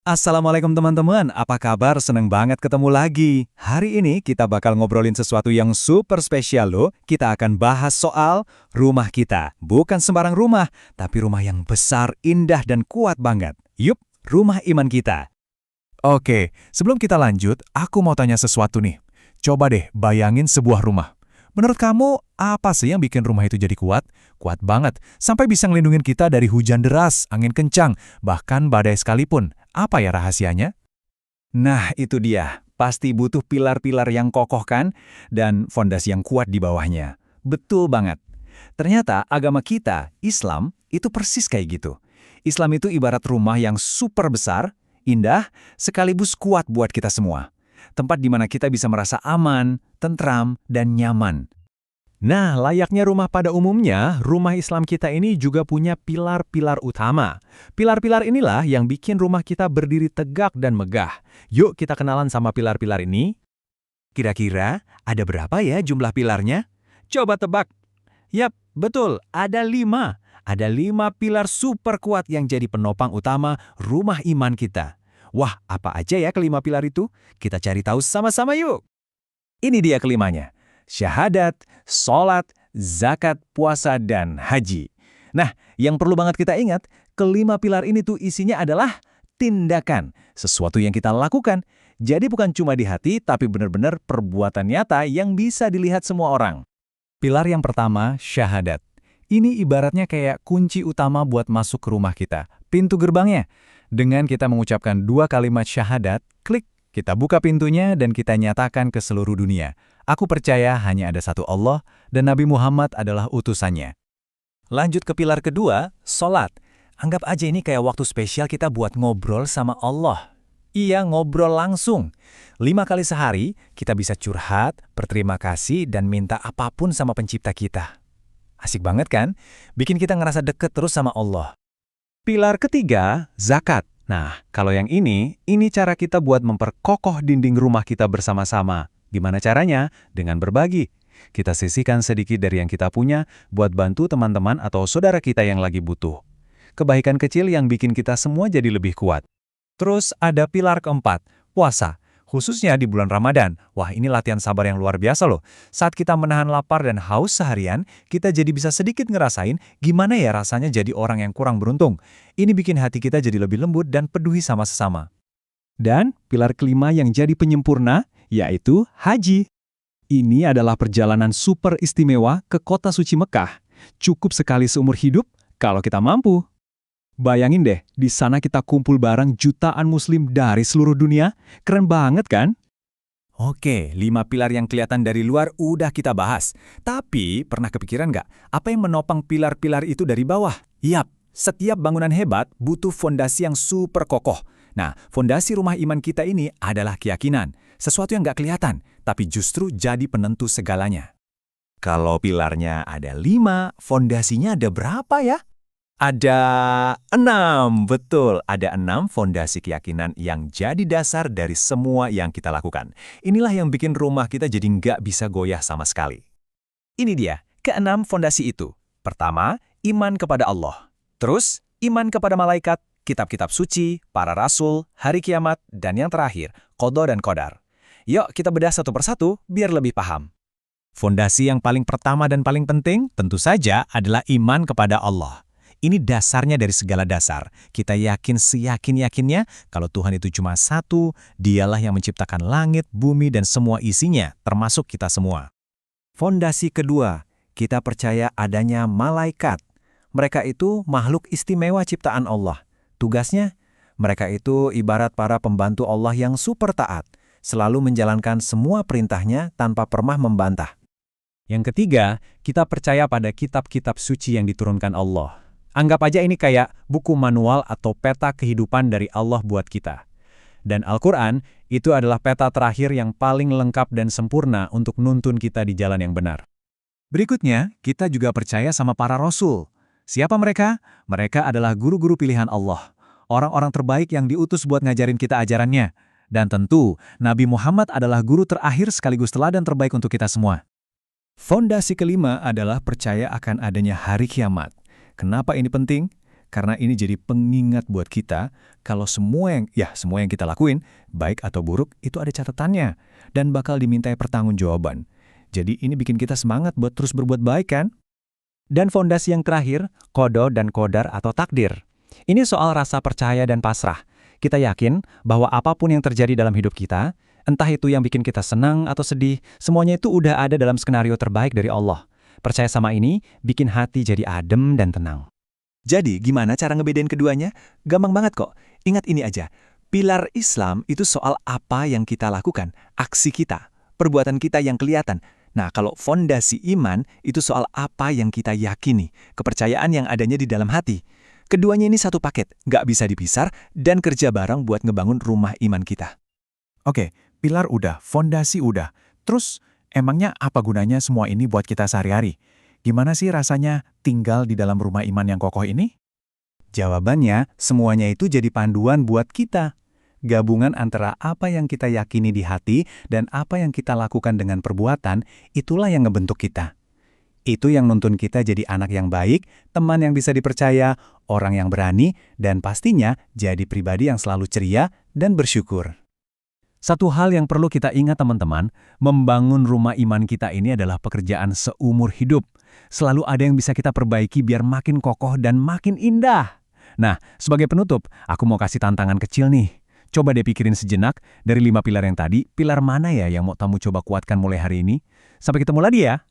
Assalamualaikum teman-teman, apa kabar? Seneng banget ketemu lagi. Hari ini kita bakal ngobrolin sesuatu yang super spesial loh. Kita akan bahas soal rumah kita. Bukan sembarang rumah, tapi rumah yang besar, indah, dan kuat banget. Yup, rumah iman kita. Oke, sebelum kita lanjut, aku mau tanya sesuatu nih. Coba deh bayangin sebuah rumah. Menurut kamu, apa sih yang bikin rumah itu jadi kuat? Kuat banget, sampai bisa ngelindungin kita dari hujan deras, angin kencang, bahkan badai sekalipun. Apa ya rahasianya? Nah, itu dia. Pasti butuh pilar-pilar yang kokoh kan? Dan fondasi yang kuat di bawahnya. Betul banget. Ternyata agama kita, Islam, itu persis kayak gitu. Islam itu ibarat rumah yang super besar, indah, sekaligus kuat buat kita semua. Tempat di mana kita bisa merasa aman, tentram, dan nyaman. Nah, layaknya rumah pada umumnya, rumah Islam kita ini juga punya pilar-pilar utama. Pilar-pilar inilah yang bikin rumah kita berdiri tegak dan megah. Yuk kita kenalan sama pilar-pilar ini. Kira-kira ada berapa ya jumlah pilarnya? Coba tebak. Yap, betul, ada 5. Ada 5 pilar super kuat yang jadi penopang utama rumah iman kita. Wah, apa aja ya kelima pilar itu? Kita cari tahu sama-sama yuk. Ini dia kelimanya. Syahadat, sholat, zakat, puasa, dan haji. Nah, yang perlu banget kita ingat, kelima pilar ini tuh isinya adalah tindakan. Sesuatu yang kita lakukan. Jadi bukan cuma di hati, tapi benar-benar perbuatan nyata yang bisa dilihat semua orang. Pilar yang pertama, syahadat. Ini ibaratnya kayak kunci utama buat masuk ke rumah kita. Pintu gerbangnya. Dengan kita mengucapkan 2 kalimat syahadat, klik, kita buka pintunya dan kita nyatakan ke seluruh dunia. Aku percaya hanya ada satu Allah dan Nabi Muhammad adalah utusannya. Lanjut ke pilar kedua, sholat. Anggap aja ini kayak waktu spesial kita buat ngobrol sama Allah. Iya, ngobrol langsung. 5 kali sehari, kita bisa curhat, berterima kasih, dan minta apapun sama pencipta kita. Asik banget kan? Bikin kita ngerasa deket terus sama Allah. Pilar ketiga, zakat. Nah, kalau yang ini cara kita buat memperkokoh dinding rumah kita bersama-sama. Gimana caranya? Dengan berbagi. Kita sisihkan sedikit dari yang kita punya buat bantu teman-teman atau saudara kita yang lagi butuh. Kebaikan kecil yang bikin kita semua jadi lebih kuat. Terus ada pilar keempat, puasa. Khususnya di bulan Ramadan. Wah, ini latihan sabar yang luar biasa loh. Saat kita menahan lapar dan haus seharian, kita jadi bisa sedikit ngerasain gimana ya rasanya jadi orang yang kurang beruntung. Ini bikin hati kita jadi lebih lembut dan peduli sama sesama. Dan pilar kelima yang jadi penyempurna, yaitu haji. Ini adalah perjalanan super istimewa ke kota suci Mekah. Cukup sekali seumur hidup kalau kita mampu. Bayangin deh, di sana kita kumpul bareng jutaan muslim dari seluruh dunia. Keren banget kan? Oke, 5 pilar yang kelihatan dari luar udah kita bahas. Tapi, pernah kepikiran nggak? Apa yang menopang pilar-pilar itu dari bawah? Yap, setiap bangunan hebat butuh fondasi yang super kokoh. Nah, fondasi rumah iman kita ini adalah keyakinan. Sesuatu yang nggak kelihatan, tapi justru jadi penentu segalanya. Kalau pilarnya ada 5, fondasinya ada berapa ya? Ada 6, betul. Ada 6 fondasi keyakinan yang jadi dasar dari semua yang kita lakukan. Inilah yang bikin rumah kita jadi nggak bisa goyah sama sekali. Ini dia, ke-6 fondasi itu. Pertama, iman kepada Allah. Terus, iman kepada malaikat, kitab-kitab suci, para rasul, hari kiamat, dan yang terakhir, qada dan qadar. Yuk kita bedah satu persatu biar lebih paham. Fondasi yang paling pertama dan paling penting tentu saja adalah iman kepada Allah. Ini dasarnya dari segala dasar. Kita yakin seyakin-yakinnya kalau Tuhan itu cuma satu, Dialah yang menciptakan langit, bumi, dan semua isinya, termasuk kita semua. Fondasi kedua, kita percaya adanya malaikat. Mereka itu makhluk istimewa ciptaan Allah. Tugasnya, mereka itu ibarat para pembantu Allah yang super taat, selalu menjalankan semua perintahnya tanpa pernah membantah. Yang ketiga, kita percaya pada kitab-kitab suci yang diturunkan Allah. Anggap aja ini kayak buku manual atau peta kehidupan dari Allah buat kita. Dan Al-Quran itu adalah peta terakhir yang paling lengkap dan sempurna untuk nuntun kita di jalan yang benar. Berikutnya, kita juga percaya sama para rasul. Siapa mereka? Mereka adalah guru-guru pilihan Allah. Orang-orang terbaik yang diutus buat ngajarin kita ajarannya. Dan tentu, Nabi Muhammad adalah guru terakhir sekaligus teladan terbaik untuk kita semua. Fondasi kelima adalah percaya akan adanya hari kiamat. Kenapa ini penting? karena ini jadi pengingat buat kita kalau semua yang kita lakuin, baik atau buruk, itu ada catatannya dan bakal dimintai pertanggungjawaban. Jadi ini bikin kita semangat buat terus berbuat baik kan? Dan fondasi yang terakhir, qada dan qadar atau takdir. Ini soal rasa percaya dan pasrah. Kita yakin bahwa apapun yang terjadi dalam hidup kita, entah itu yang bikin kita senang atau sedih, semuanya itu udah ada dalam skenario terbaik dari Allah. Percaya sama ini, bikin hati jadi adem dan tenang. Jadi, gimana cara ngebedain keduanya? Gampang banget kok. Ingat ini aja. Pilar Islam itu soal apa yang kita lakukan, aksi kita, perbuatan kita yang kelihatan. Nah, kalau fondasi iman itu soal apa yang kita yakini, kepercayaan yang adanya di dalam hati. Keduanya ini satu paket, nggak bisa dipisah dan kerja bareng buat ngebangun rumah iman kita. Oke, pilar udah, fondasi udah. Terus, emangnya apa gunanya semua ini buat kita sehari-hari? Gimana sih rasanya tinggal di dalam rumah iman yang kokoh ini? Jawabannya, semuanya itu jadi panduan buat kita. Gabungan antara apa yang kita yakini di hati dan apa yang kita lakukan dengan perbuatan, itulah yang ngebentuk kita. Itu yang nuntun kita jadi anak yang baik, teman yang bisa dipercaya, orang yang berani, dan pastinya jadi pribadi yang selalu ceria dan bersyukur. Satu hal yang perlu kita ingat teman-teman, membangun rumah iman kita ini adalah pekerjaan seumur hidup. Selalu ada yang bisa kita perbaiki biar makin kokoh dan makin indah. Nah, sebagai penutup, aku mau kasih tantangan kecil nih. Coba deh pikirin sejenak, dari 5 pilar yang tadi, pilar mana ya yang mau kamu coba kuatkan mulai hari ini? Sampai ketemu lagi ya!